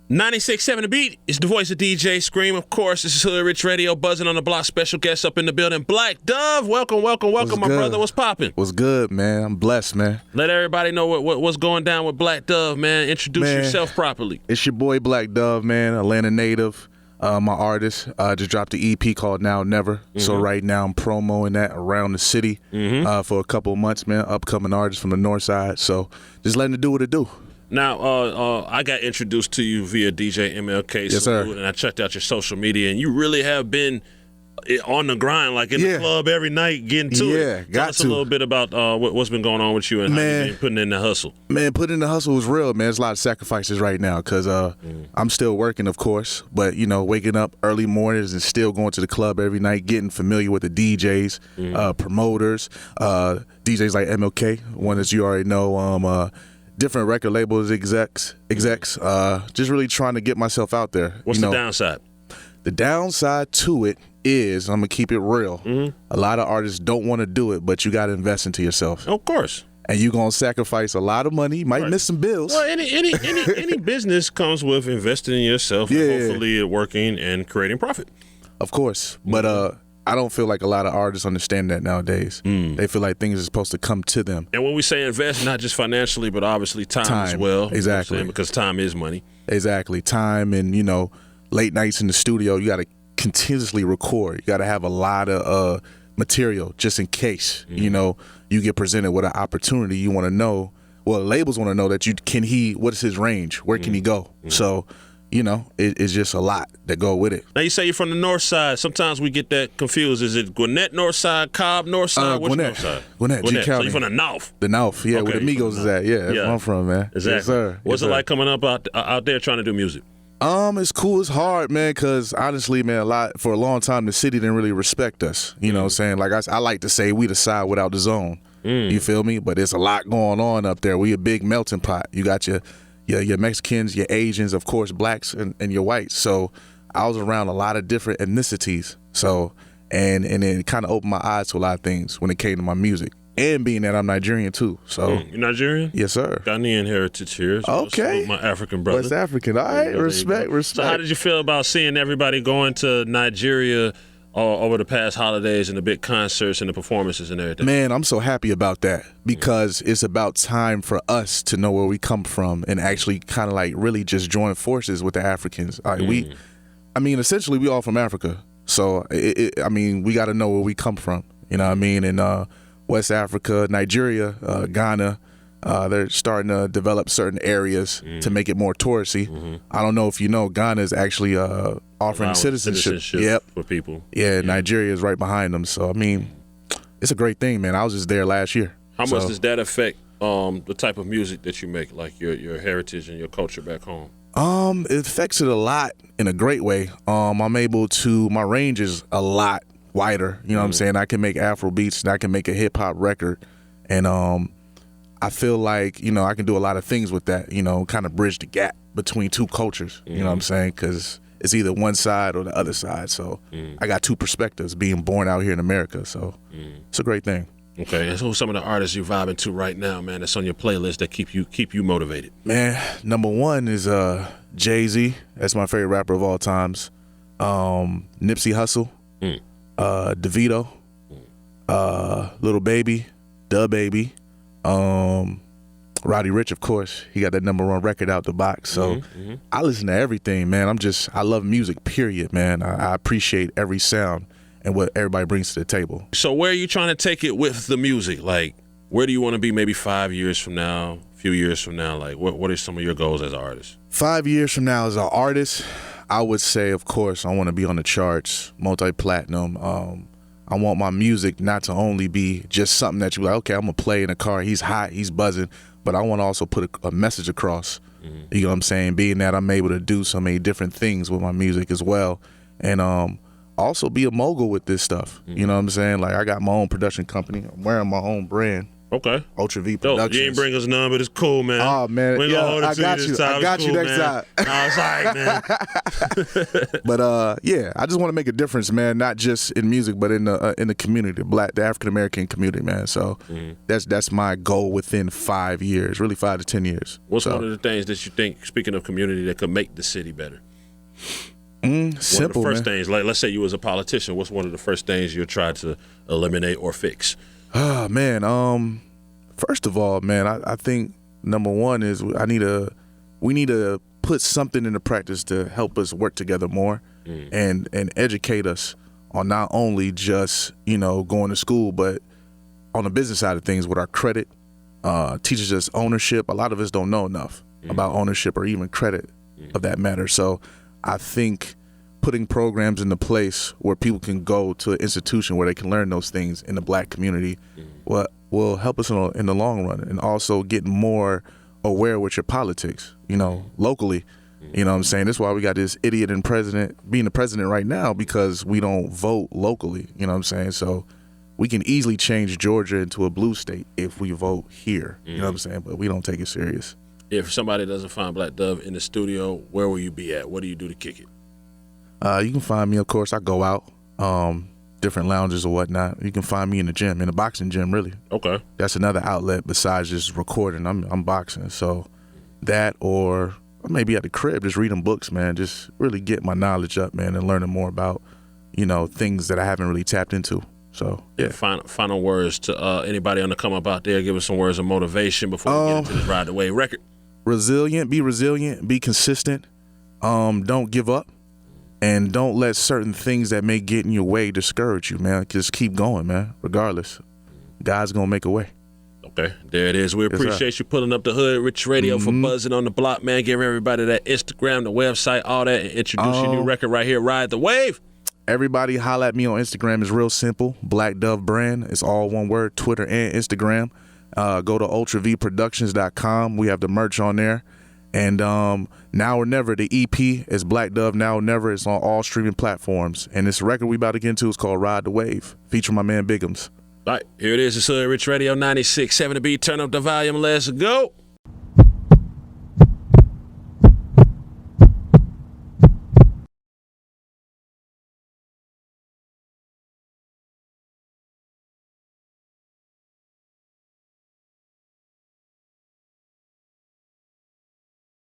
96.7 The Beat is the voice of DJ Scream. Of course, this is Hood Rich Radio, buzzing on the block. Special guest up in the building, BlackDove. Welcome, my brother. What's popping? What's good, man? I'm blessed, man. Let everybody know what's going down with BlackDove, man. Introduce yourself properly. It's your boy BlackDove, man, Atlanta native. My artist just dropped the EP called Now or Never. Mm-hmm. So right now I'm promoting that around the city for a couple of months, man. Upcoming artist from the north side. So just letting it do what it do. Now, I got introduced to you via DJ MLK. Yes, sir. And I checked out your social media, and you really have been on the grind, like in the club every night, getting to it. Yeah, Tell us a little bit about what's been going on with you and how you've been putting in the hustle. Man, putting in the hustle is real, man. There's a lot of sacrifices right now because I'm still working, of course, but, waking up early mornings and still going to the club every night, getting familiar with the DJs, promoters, DJs like MLK, one that you already know, different record labels, execs, just really trying to get myself out there. What's the downside? The downside to it is, I'm going to keep it real, a lot of artists don't want to do it, but you got to invest into yourself. Of course. And you're going to sacrifice a lot of money. You might miss some bills. Well, any business comes with investing in yourself and hopefully working and creating profit. Of course. But I don't feel like a lot of artists understand that nowadays. They feel like things are supposed to come to them. And when we say invest, not just financially, but obviously time as well. Exactly. Because time is money. Exactly. Time and, late nights in the studio, you got to continuously record. You got to have a lot of material just in case, you get presented with an opportunity. You want to know, well, labels want to know that what is his range? Where can he go? So, it's just a lot that go with it. Now, you say you're from the north side. Sometimes we get that confused. Is it Gwinnett north side, Cobb north side? Which Gwinnett. north side? Gwinnett, G County. So you're from the north? The north, yeah, where the Migos is at. Yeah, that's where I'm from, man. Exactly. Yes, sir. What's it like coming up out there trying to do music? It's cool. It's hard, man, because honestly, man, for a long time, the city didn't really respect us. You know what I'm saying? Like I like to say, we the side without the zone. You feel me? But there's a lot going on up there. We a big melting pot. You got your Mexicans, your Asians, of course, blacks, and your whites. So I was around a lot of different ethnicities. So, and it kind of opened my eyes to a lot of things when it came to my music. And being that I'm Nigerian, too. So you're Nigerian? Yes, sir. Ghanaian heritage here. So okay. My African brother. West African. All right. Respect. So how did you feel about seeing everybody going to Nigeria over the past holidays and the big concerts and the performances and everything? Man, I'm so happy about that because it's about time for us to know where we come from and actually kind of like really just join forces with the Africans. Essentially, we all from Africa. So, we got to know where we come from. You know what I mean? And West Africa, Nigeria, Ghana, they're starting to develop certain areas to make it more touristy. I don't know if you know, Ghana is actually offering citizenship for people. Yeah, Nigeria is right behind them. So, it's a great thing, man. I was just there last year. How much does that affect the type of music that you make, like your heritage and your culture back home? It affects it a lot in a great way. My range is a lot wider, you know what I'm saying? I can make Afro beats and I can make a hip hop record, and I feel like I can do a lot of things with that, kind of bridge the gap between two cultures, you know what I'm saying? Because it's either one side or the other side. So I got two perspectives being born out here in America. So it's a great thing. Okay, and so some of the artists you're vibing to right now, man, that's on your playlist that keep you motivated? Man, number one is Jay-Z. That's my favorite rapper of all times. Nipsey Hussle. DeVito, Little Baby, Da Baby, Roddy Ricch, of course. He got that #1 record out the box. So I listen to everything, man. I love music, period, man. I appreciate every sound and what everybody brings to the table. So where are you trying to take it with the music? Like, where do you want to be maybe 5 years from now, a few years from now? Like, what are some of your goals as an artist? 5 years from now as an artist, I would say, of course, I want to be on the charts, multi-platinum. I want my music not to only be just something that you're like, okay, I'm going to play in a car. He's hot, he's buzzing. But I want to also put a message across. You know what I'm saying? Being that I'm able to do so many different things with my music as well. And also be a mogul with this stuff. You know what I'm saying? Like, I got my own production company. I'm wearing my own brand. Okay. Ultra V Dope. Productions. You ain't bring us none, but it's cool, man. Oh, man. We ain't gonna hold it I to got you you. this time. I got It's you cool, next man. time. No, it's all right, man. But yeah, I just want to make a difference, man. Not just in music, but in the community, the African American community, man. So that's my goal within 5 years, really 5 to 10 years. What's one of the things that you think, speaking of community, that could make the city better? Simple, one of the first man. things, like let's say you was a politician, what's one of the first things you'll try to eliminate or fix? Oh, man. First of all, man, I think number one is we need to put something into practice to help us work together more and educate us on not only just, going to school, but on the business side of things with our credit, teaches us ownership. A lot of us don't know enough about ownership or even credit of that matter. So I think putting programs into place where people can go to an institution where they can learn those things in the Black community will help us in the long run, and also get more aware with your politics, locally. You know what I'm saying? That's why we got this idiot being the president right now, because we don't vote locally. You know what I'm saying? So we can easily change Georgia into a blue state if we vote here. You know what I'm saying? But we don't take it serious. If somebody doesn't find BlackDove in the studio, where will you be at? What do you do to kick it? You can find me, of course. I go out, different lounges or whatnot. You can find me in the gym, in the boxing gym, really. Okay. That's another outlet besides just recording. I'm boxing. So that, or maybe at the crib, just reading books, man. Just really get my knowledge up, man, and learning more about, things that I haven't really tapped into. So, yeah. Final words to anybody on the come up out there. Give us some words of motivation before we get into this Ride the Wave record. Be resilient, be consistent. Don't give up. And don't let certain things that may get in your way discourage you, man. Just keep going, man, regardless. God's going to make a way. Okay, there it is. We appreciate you pulling up the Hood Rich Radio for buzzing on the block, man. Give everybody that Instagram, the website, all that, and introduce your new record right here, Ride the Wave. Everybody holla at me on Instagram. It's real simple. BlackDove Brand. It's all one word, Twitter and Instagram. Go to ultravproductions.com. We have the merch on there. And Now or Never, the EP is BlackDove Now or Never. It's on all streaming platforms. And this record we about to get into is called Ride the Wave, featuring my man Bigums. All right, here it is. It's Hood Rich Radio 96.7 The Beat. Turn up the volume. Let's go.